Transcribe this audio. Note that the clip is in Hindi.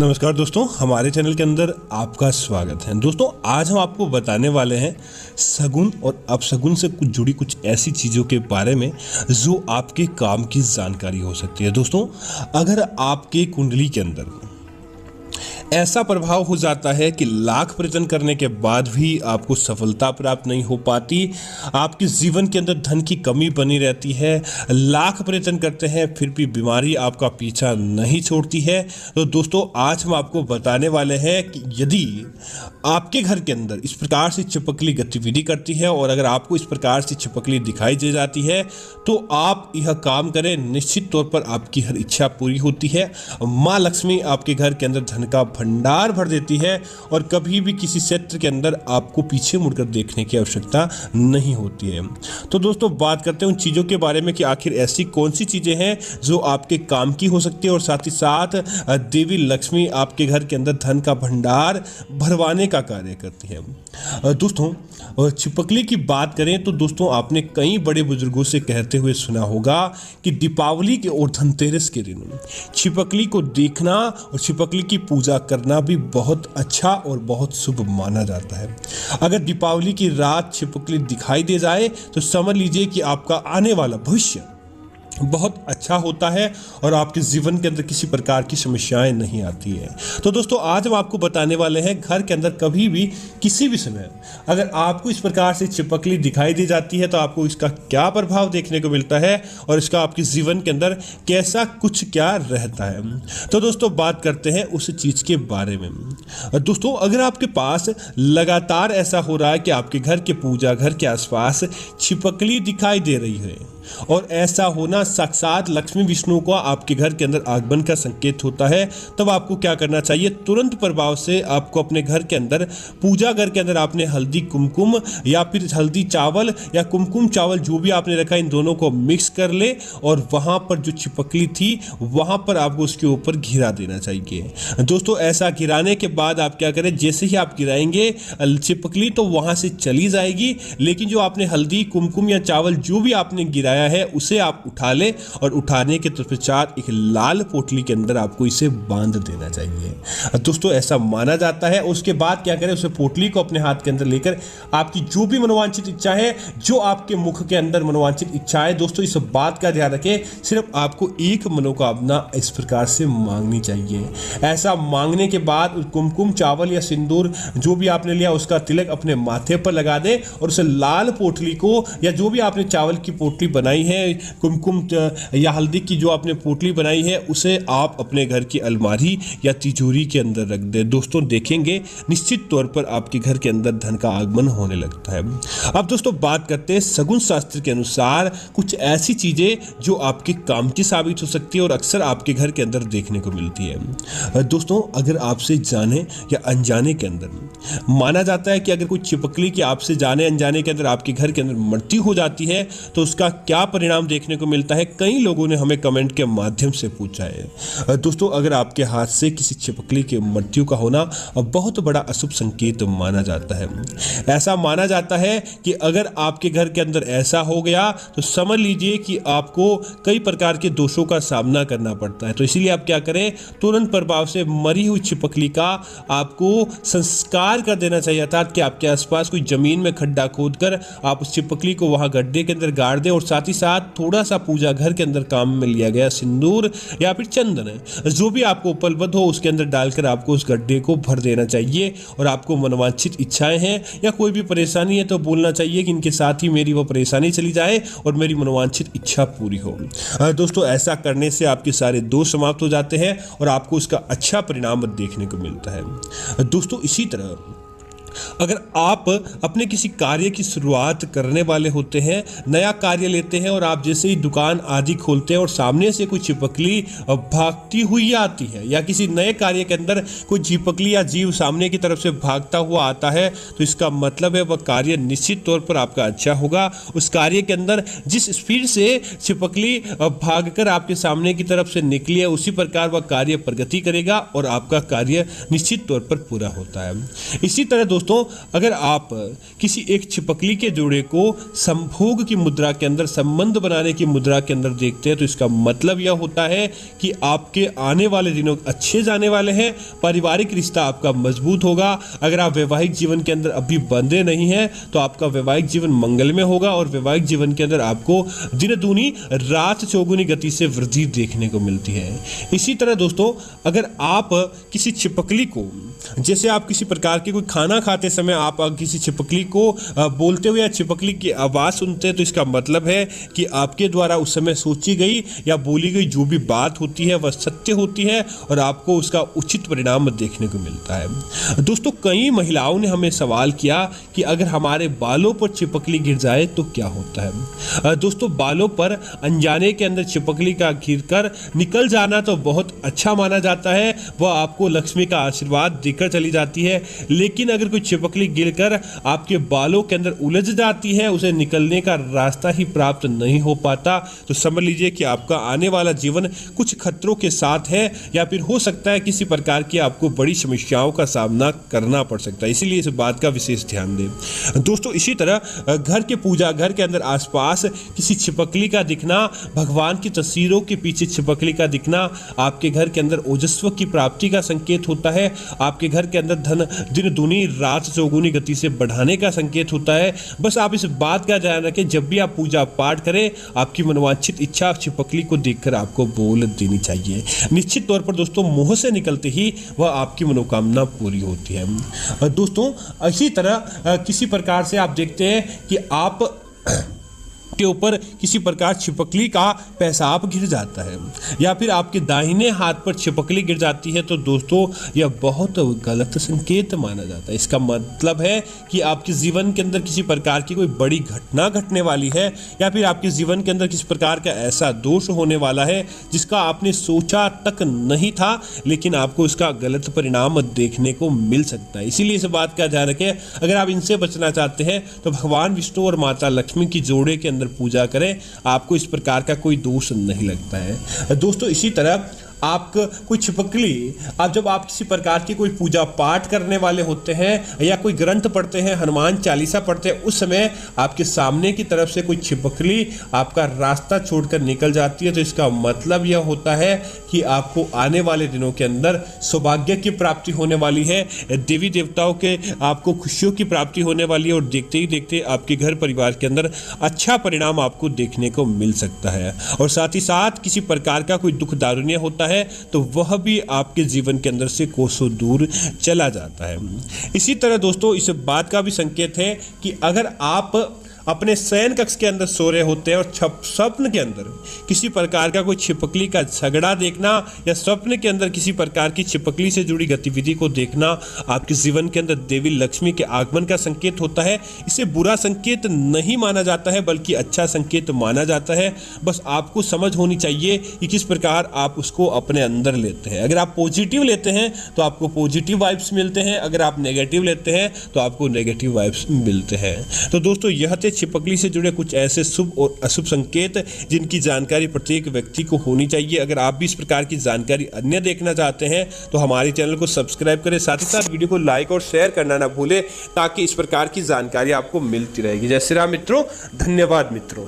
नमस्कार दोस्तों, हमारे चैनल के अंदर आपका स्वागत है। दोस्तों, आज हम आपको बताने वाले हैं शगुन और अपशगुन से कुछ जुड़ी कुछ ऐसी चीज़ों के बारे में जो आपके काम की जानकारी हो सकती है। दोस्तों, अगर आपके कुंडली के अंदर ऐसा प्रभाव हो जाता है कि लाख प्रयत्न करने के बाद भी आपको सफलता प्राप्त नहीं हो पाती, आपके जीवन के अंदर धन की कमी बनी रहती है, लाख प्रयत्न करते हैं फिर भी बीमारी आपका पीछा नहीं छोड़ती है, तो दोस्तों आज हम आपको बताने वाले हैं कि यदि आपके घर के अंदर इस प्रकार से छिपकली गतिविधि करती है और अगर आपको इस प्रकार से छिपकली दिखाई दे जाती है तो आप यह काम करें, निश्चित तौर पर आपकी हर इच्छा पूरी होती है। माँ लक्ष्मी आपके घर के अंदर धन का भंडार भर देती है और कभी भी किसी क्षेत्र के अंदर आपको पीछे मुड़कर देखने की आवश्यकता नहीं होती है। तो दोस्तों, बात करते हैं उन चीज़ों के बारे में कि आखिर ऐसी कौन सी चीज़ें हैं जो आपके काम की हो सकती है और साथ ही साथ देवी लक्ष्मी आपके घर के अंदर धन का भंडार भरवाने का कार्य करती है। दोस्तों, छिपकली की बात करें तो दोस्तों आपने कई बड़े बुजुर्गों से कहते हुए सुना होगा कि दीपावली के और धनतेरस के दिन छिपकली को देखना और छिपकली की पूजा करना भी बहुत अच्छा और बहुत शुभ माना जाता है। अगर दीपावली की रात छिपकली दिखाई दे जाए तो समझ लीजिए कि आपका आने वाला भविष्य बहुत अच्छा होता है और आपके जीवन के अंदर किसी प्रकार की समस्याएं नहीं आती है। तो दोस्तों, आज हम आपको बताने वाले हैं घर के अंदर कभी भी किसी भी समय अगर आपको इस प्रकार से छिपकली दिखाई दी जाती है तो आपको इसका क्या प्रभाव देखने को मिलता है और इसका आपके जीवन के अंदर कैसा कुछ क्या रहता है। तो दोस्तों, बात करते हैं उस चीज़ के बारे में। दोस्तों, अगर आपके पास लगातार ऐसा हो रहा है कि आपके घर के पूजा घर के आसपास छिपकली दिखाई दे रही है और ऐसा होना साक्षात लक्ष्मी विष्णु को आपके घर के अंदर आगमन का संकेत होता है, तब आपको क्या करना चाहिए? तुरंत प्रभाव से आपको अपने घर के अंदर पूजा घर के अंदर आपने हल्दी कुमकुम या फिर हल्दी चावल या कुमकुम चावल जो भी आपने रखा, इन दोनों को मिक्स कर ले और वहां पर जो छिपकली थी वहां पर आपको उसके ऊपर घिरा देना चाहिए। दोस्तों, ऐसा गिराने के बाद आप क्या करें? जैसे ही आप गिराएंगे छिपकली तो वहां से चली जाएगी, लेकिन जो आपने हल्दी कुमकुम या चावल जो भी आपने गिराया है उसे आप उठा ले और उठाने के तत्पश्चात एक लाल पोटली के अंदर आपको इसे बांध देना चाहिए। दोस्तों, ऐसा माना जाता है। उसके बाद क्या करें? उसे पोटली को अपने हाथ के अंदर लेकर आपकी जो भी मनोवांछित इच्छा है, जो आपके मुख के अंदर मनोवांछित इच्छा है, दोस्तों इस बात का ध्यान रखें, सिर्फ आपको एक मनोकामना इस प्रकार से मांगनी चाहिए। ऐसा मांगने के बाद कुमकुम चावल या सिंदूर जो भी आपने लिया उसका तिलक अपने माथे पर लगा दे और उसे लाल पोटली को या जो भी आपने चावल की पोटली बनाई है, कुमकुम या हल्दी की जो आपने पोटली बनाई है, उसे आप अपने घर की अलमारी या तिजोरी के अंदर रख दें। दोस्तों, देखेंगे निश्चित तौर पर आपके घर के अंदर धन का आगमन होने लगता है। अब दोस्तों, बात करते हैं शगुन शास्त्र के अनुसार कुछ ऐसी चीजें जो आपके काम की साबित हो सकती है और अक्सर आपके घर के अंदर देखने को मिलती है। दोस्तों, अगर आपसे जाने या अनजाने के अंदर माना जाता है कि अगर कोई छिपकली की आपसे जाने अनजाने के अंदर आपके घर के अंदर मृत्यु हो जाती है तो उसका क्या परिणाम देखने को मिलता है, कई लोगों ने हमें कमेंट के माध्यम से पूछा है। दोस्तों, अगर आपके हाथ से किसी छिपकली के मृत्यु का होना बहुत बड़ा अशुभ संकेत माना जाता है। ऐसा माना जाता है कि अगर आपके घर के अंदर ऐसा हो गया तो समझ लीजिए कि आपको कई प्रकार के दोषों का सामना करना पड़ता है। तो इसीलिए आप क्या करें? तुरंत प्रभाव से मरी हुई छिपकली का आपको संस्कार कर देना चाहिए, अर्थात कि आपके आसपास कोई जमीन में खड्डा खोदकर आप उस छिपकली को वहां गड्ढे के अंदर गाड़ दें और साथ ही साथ थोड़ा सा पूजा घर के अंदर काम में लिया गया सिंदूर या फिर चंदन जो भी आपको उपलब्ध हो उसके अंदर डालकर आपको उस गड्ढे को भर देना चाहिए। और आपको मनोवांछित इच्छाएं हैं या कोई भी परेशानी है तो बोलना चाहिए कि इनके साथ ही मेरी वो परेशानी चली जाए और मेरी मनोवांछित इच्छा पूरी हो। दोस्तों, ऐसा करने से आपके सारे दोष समाप्त हो जाते हैं और आपको इसका अच्छा परिणाम देखने को मिलता है। दोस्तों, इसी तरह अगर आप अपने किसी कार्य की शुरुआत करने वाले होते हैं, नया कार्य लेते हैं और आप जैसे ही दुकान आदि खोलते हैं और सामने से कोई छिपकली भागती हुई आती है या किसी नए कार्य के अंदर कोई छिपकली या जीव सामने की तरफ से भागता हुआ आता है तो इसका मतलब है वह कार्य निश्चित तौर पर आपका अच्छा होगा। उस कार्य के अंदर जिस स्पीड से छिपकली भागकर आपके सामने की तरफ से निकली है उसी प्रकार वह कार्य प्रगति करेगा और आपका कार्य निश्चित तौर पर पूरा होता है। इसी तरह दोस्तों अगर आप किसी एक छिपकली के जोड़े को संभोग की मुद्रा के अंदर, संबंध बनाने की मुद्रा के अंदर देखते हैं तो इसका मतलब यह होता है कि आपके आने वाले दिनों अच्छे जाने वाले हैं, पारिवारिक रिश्ता आपका मजबूत होगा। अगर आप वैवाहिक जीवन के अंदर अभी बंधे नहीं हैं तो आपका वैवाहिक जीवन मंगलमय होगा और वैवाहिक जीवन के अंदर आपको दिन दूनी रात चौगुनी गति से वृद्धि देखने को मिलती है। इसी तरह दोस्तों अगर आप किसी छिपकली को, जैसे आप किसी प्रकार के कोई खाना खाते समय आप किसी छिपकली को बोलते हुए या छिपकली की आवाज़ सुनते हैं तो इसका मतलब है कि आपके द्वारा उस समय सोची गई या बोली गई जो भी बात होती है वह सत्य होती है और आपको उसका उचित परिणाम देखने को मिलता है। दोस्तों कई महिलाओं ने हमें सवाल किया कि अगर हमारे बालों पर छिपकली गिर जाए तो क्या होता है। दोस्तों बालों पर अनजाने के अंदर छिपकली का गिरकर निकल जाना तो बहुत अच्छा माना जाता है, वह आपको लक्ष्मी का आशीर्वाद देकर चली जाती है। लेकिन अगर कोई छिपकली गिरकर आपके बालों के अंदर उलझ जाती है, उसे निकलने का रास्ता ही प्राप्त नहीं हो पाता, तो समझ लीजिए कि आपका आने वाला जीवन कुछ खतरों के साथ है या फिर हो सकता है किसी प्रकार की आपको बड़ी समस्याओं का सामना करना पड़ सकता है। इसीलिए इस बात का विशेष ध्यान दें। दोस्तों इसी तरह घर के पूजा घर के अंदर आसपास किसी छिपकली का दिखना, भगवान की तस्वीरों के पीछे छिपकली का दिखना आपके घर के अंदर ओजस्व की प्राप्ति का संकेत होता है, आपके घर के अंदर धन दिन दूनी रात चौगुनी गति से बढ़ाने का संकेत होता है। बस आप इस बात का ध्यान रखें, जब भी आप पूजा पाठ करें आपकी मनोवांछित इच्छा छिपकली को देखकर आपको बोल देनी चाहिए। निश्चित तौर पर दोस्तों मुंह से निकलते ही वह आपकी मनोकामना पूरी होती है। दोस्तों इसी तरह किसी प्रकार से आप देखते हैं कि आप के ऊपर किसी प्रकार छिपकली का पेशाब गिर जाता है या फिर आपके दाहिने हाथ पर छिपकली गिर जाती है तो दोस्तों यह बहुत गलत संकेत माना जाता है। इसका मतलब है कि आपके जीवन के अंदर किसी प्रकार की कोई बड़ी घटना घटने वाली है या फिर आपके जीवन के अंदर किसी प्रकार का ऐसा दोष होने वाला है जिसका आपने सोचा तक नहीं था, लेकिन आपको उसका गलत परिणाम देखने को मिल सकता है। इसीलिए इस बात का ध्यान रखें, अगर आप इनसे बचना चाहते हैं तो भगवान विष्णु और माता लक्ष्मी की जोड़े के अंदर पूजा करें, आपको इस प्रकार का कोई दोष नहीं लगता है। दोस्तों इसी तरह आप कोई छिपकली, जब आप किसी प्रकार की कोई पूजा पाठ करने वाले होते हैं या कोई ग्रंथ पढ़ते हैं, हनुमान चालीसा पढ़ते हैं, उस समय आपके सामने की तरफ से कोई छिपकली आपका रास्ता छोड़कर निकल जाती है तो इसका मतलब यह होता है कि आपको आने वाले दिनों के अंदर सौभाग्य की प्राप्ति होने वाली है, देवी देवताओं के आपको खुशियों की प्राप्ति होने वाली है और देखते ही देखते आपके घर परिवार के अंदर अच्छा परिणाम आपको देखने को मिल सकता है। और साथ ही साथ किसी प्रकार का कोई दुख दारुण्य होता है तो वह भी आपके जीवन के अंदर से कोसों दूर चला जाता है। इसी तरह दोस्तों इस बात का भी संकेत है कि अगर आप अपने शयन कक्ष के अंदर सो रहे होते हैं और स्वप्न के अंदर किसी प्रकार का कोई छिपकली का झगड़ा देखना या स्वप्न के अंदर किसी प्रकार की छिपकली से जुड़ी गतिविधि को देखना आपके जीवन के अंदर देवी लक्ष्मी के आगमन का संकेत होता है। इसे बुरा संकेत नहीं माना जाता है बल्कि अच्छा संकेत माना जाता है। बस आपको समझ होनी चाहिए कि किस प्रकार आप उसको अपने अंदर लेते हैं। अगर आप पॉजिटिव लेते हैं तो आपको पॉजिटिव वाइब्स मिलते हैं, अगर आप नेगेटिव लेते हैं तो आपको नेगेटिव वाइब्स मिलते हैं। तो दोस्तों यह थे छिपकली से जुड़े कुछ ऐसे शुभ और अशुभ संकेत जिनकी जानकारी प्रत्येक व्यक्ति को होनी चाहिए। अगर आप भी इस प्रकार की जानकारी अन्य देखना चाहते हैं तो हमारे चैनल को सब्सक्राइब करें, साथ ही साथ वीडियो को लाइक और शेयर करना ना भूलें ताकि इस प्रकार की जानकारी आपको मिलती रहेगी। जय श्री राम मित्रों, धन्यवाद मित्रों।